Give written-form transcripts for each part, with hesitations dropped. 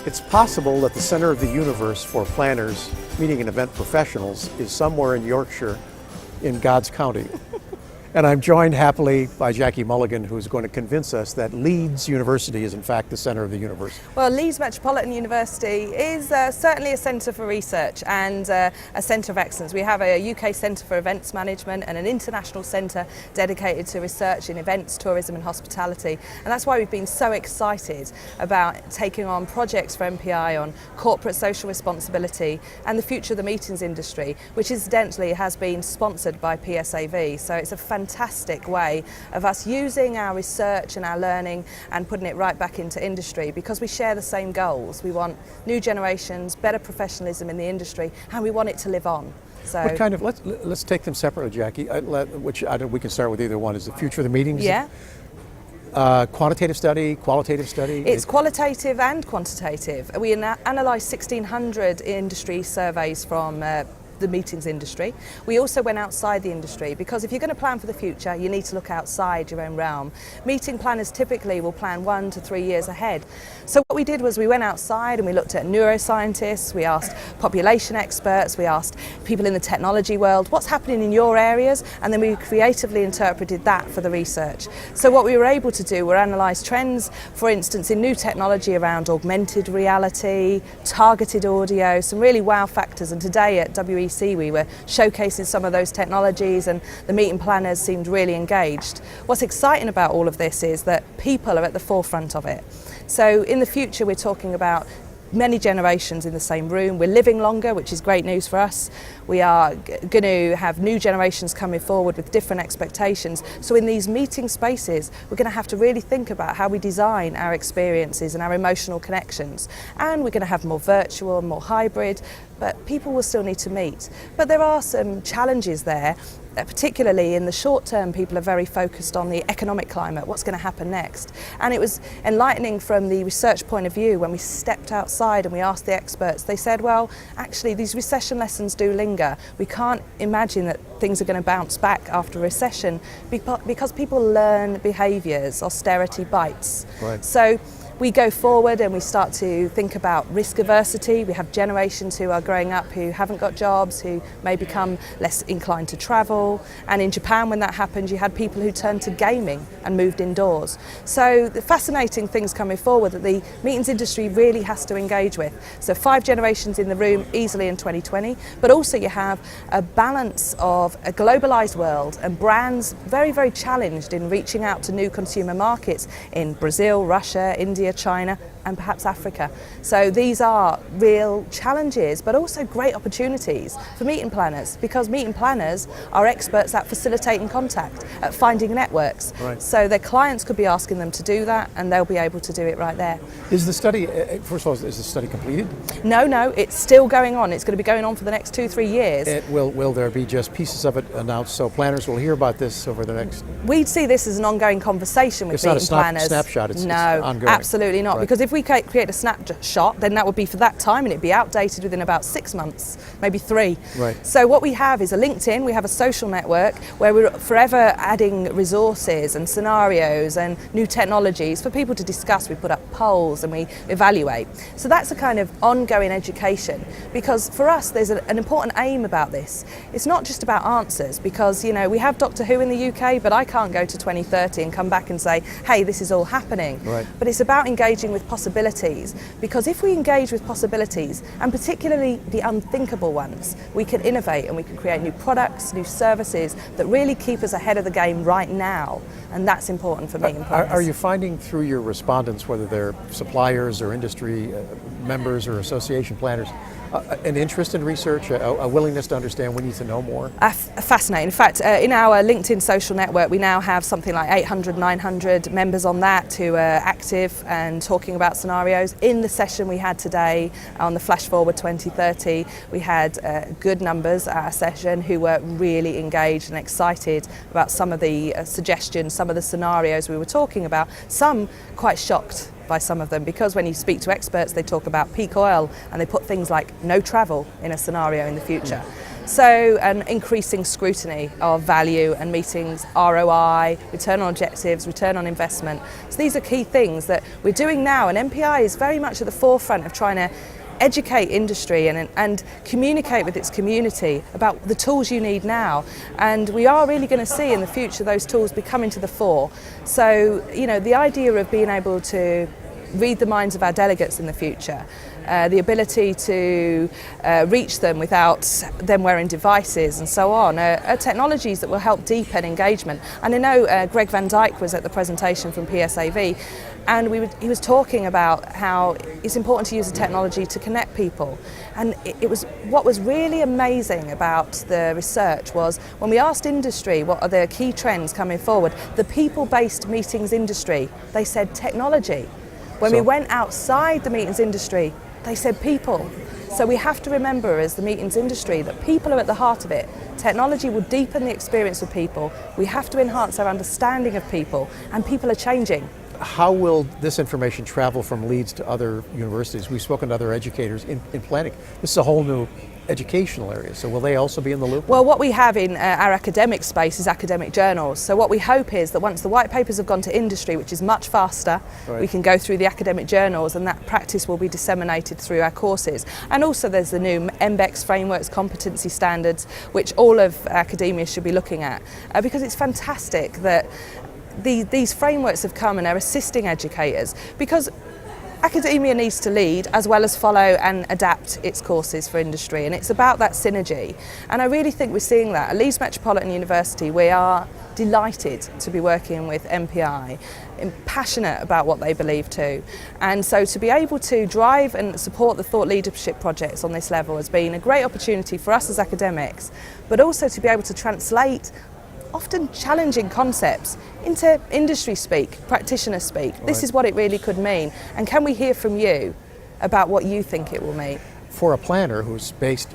It's possible that the center of the universe for planners, meeting and event professionals, is somewhere in Yorkshire in God's County. And I'm joined happily by Jackie Mulligan, who's going to convince us that Leeds University is in fact the center of the universe. Well, Leeds Metropolitan University is certainly a centre for research and a centre of excellence. We have a UK Centre for Events Management and an international centre dedicated to research in events, tourism and hospitality. And that's why we've been so excited about taking on projects for MPI on corporate social responsibility and the future of the meetings industry, which incidentally has been sponsored by PSAV. So it's a fantastic way of us using our research and our learning and putting it right back into industry, because we share the same goals. We want new generations, better professionalism in the industry, and we want it to live on. So what kind of, let's take them separately, Jackie, we can start with either one. Is the future of the meetings? Yeah. Quantitative study, qualitative study? It's qualitative and quantitative. We analysed 1,600 industry surveys from the meetings industry. We also went outside the industry, because if you're going to plan for the future, you need to look outside your own realm. Meeting planners typically will plan 1 to 3 years ahead. So what we did was we went outside and we looked at neuroscientists, we asked population experts, we asked people in the technology world, what's happening in your areas, and then we creatively interpreted that for the research. So what we were able to do were analyse trends, for instance, in new technology around augmented reality, targeted audio, some really wow factors, and today at WEC we were showcasing some of those technologies and the meeting planners seemed really engaged. What's exciting about all of this is that people are at the forefront of it. So in the future we're talking about many generations in the same room. We're living longer, which is great news for us. We are going to have new generations coming forward with different expectations. So in these meeting spaces, we're going to have to really think about how we design our experiences and our emotional connections. And we're going to have more virtual, more hybrid, but people will still need to meet. But there are some challenges there. Particularly in the short term, people are very focused on the economic climate, what's going to happen next. And it was enlightening from the research point of view when we stepped outside and we asked the experts. They said, well, actually these recession lessons do linger. We can't imagine that things are going to bounce back after a recession because people learn behaviours, austerity bites. Right. So we go forward and we start to think about risk aversity. We have generations who are growing up who haven't got jobs, who may become less inclined to travel. And in Japan, when that happened, you had people who turned to gaming and moved indoors. So the fascinating things coming forward that the meetings industry really has to engage with. So 5 generations in the room easily in 2020, but also you have a balance of a globalised world and brands very, very challenged in reaching out to new consumer markets in Brazil, Russia, India, China and perhaps Africa. So these are real challenges but also great opportunities for meeting planners, because meeting planners are experts at facilitating contact, at finding networks. Right. So their clients could be asking them to do that and they'll be able to do it right there. Is the study, first of all, is the study completed? No, it's still going on. It's going to be going on for the next 2-3 years. Will there be just pieces of it announced so planners will hear about this over the next? We'd see this as an ongoing conversation with meeting planners. It's not a snapshot, it's ongoing. Absolutely not, right. Because if we create a snapshot, then that would be for that time and it'd be outdated within about 6 months, maybe 3. Right. So what we have is a LinkedIn, we have a social network where we're forever adding resources and scenarios and new technologies for people to discuss. We put up polls and we evaluate. So that's a kind of ongoing education, because for us there's an important aim about this. It's not just about answers, because we have Doctor Who in the UK, but I can't go to 2030 and come back and say, hey, this is all happening. Right. But it's about engaging with possibilities, because if we engage with possibilities, and particularly the unthinkable ones, we can innovate and we can create new products, new services that really keep us ahead of the game right now, and that's important for meeting planners. Are you finding through your respondents, whether they're suppliers or industry members or association planners, an interest in research, a willingness to understand, we need to know more? Fascinating. In fact, in our LinkedIn social network, we now have something like 800, 900 members on that who are active and talking about scenarios. In the session we had today on the Flash Forward 2030, we had good numbers at our session who were really engaged and excited about some of the suggestions, some of the scenarios we were talking about, some quite shocked by some of them, because when you speak to experts they talk about peak oil and they put things like no travel in a scenario in the future. So an increasing scrutiny of value and meetings, ROI, return on objectives, return on investment. So these are key things that we're doing now, and MPI is very much at the forefront of trying to educate industry and communicate with its community about the tools you need now. And we are really going to see in the future those tools be coming to the fore. So, you know, the idea of being able to read the minds of our delegates in the future, the ability to reach them without them wearing devices and so on, are technologies that will help deepen engagement. And I know Greg Van Dyke was at the presentation from PSAV, and he was talking about how it's important to use the technology to connect people. And what was really amazing about the research was when we asked industry what are the key trends coming forward, the people-based meetings industry, they said technology. When we went outside the meetings industry, they said people. So we have to remember as the meetings industry that people are at the heart of it. Technology will deepen the experience of people. We have to enhance our understanding of people, and people are changing. How will this information travel from Leeds to other universities? We've spoken to other educators in planning. This is a whole new educational area, so will they also be in the loop? Well, what we have in our academic space is academic journals. So what we hope is that once the white papers have gone to industry, which is much faster, we can go through the academic journals, and that practice will be disseminated through our courses. And also there's the new MBEX frameworks, competency standards, which all of academia should be looking at, because it's fantastic that these frameworks have come and are assisting educators, because academia needs to lead as well as follow and adapt its courses for industry, and it's about that synergy. And I really think we're seeing that. At Leeds Metropolitan University, we are delighted to be working with MPI, and passionate about what they believe too. And so to be able to drive and support the thought leadership projects on this level has been a great opportunity for us as academics, but also to be able to translate often challenging concepts into industry speak, practitioner speak. This is what it really could mean. And can we hear from you about what you think it will mean? For a planner who's based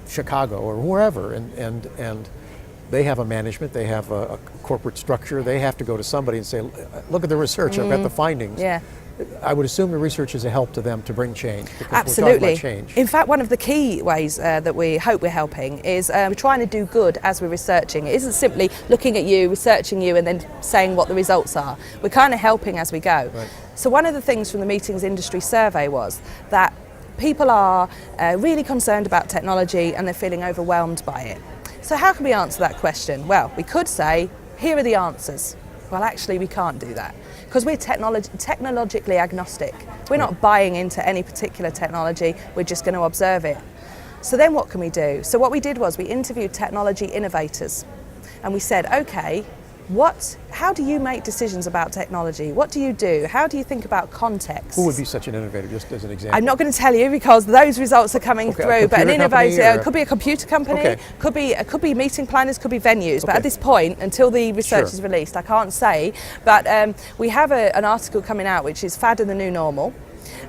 Chicago or wherever, and they have a management, they have a corporate structure, they have to go to somebody and say, look at the research, I've got the findings. Yeah. I would assume the research is a help to them to bring change. Absolutely. We're talking about change. In fact, one of the key ways that we hope we're helping is we're trying to do good as we're researching. It isn't simply looking at you, researching you, and then saying what the results are. We're kind of helping as we go. Right. So one of the things from the meetings industry survey was that people are really concerned about technology and they're feeling overwhelmed by it. So how can we answer that question? Well, we could say, here are the answers. Well, actually, we can't do that because we're technologically agnostic. We're not buying into any particular technology, we're just going to observe it. So then what can we do? So what we did was we interviewed technology innovators, and we said, okay, how do you make decisions about technology? What do you do? How do you think about context? Who would be such an innovator, just as an example? I'm not going to tell you because those results are coming through, but an innovator could be a computer company, could be meeting planners, could be venues, but at this point, until the research is released, I can't say. But we have an article coming out which is Fad and the New Normal.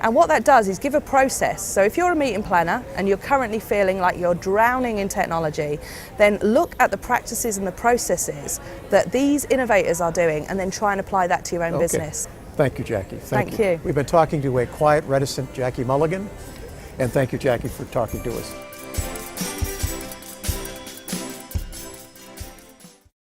And what that does is give a process. So if you're a meeting planner and you're currently feeling like you're drowning in technology, then look at the practices and the processes that these innovators are doing and then try and apply that to your own business. Thank you, Jackie. Thank you. We've been talking to a quiet, reticent Jackie Mulligan, and thank you, Jackie, for talking to us.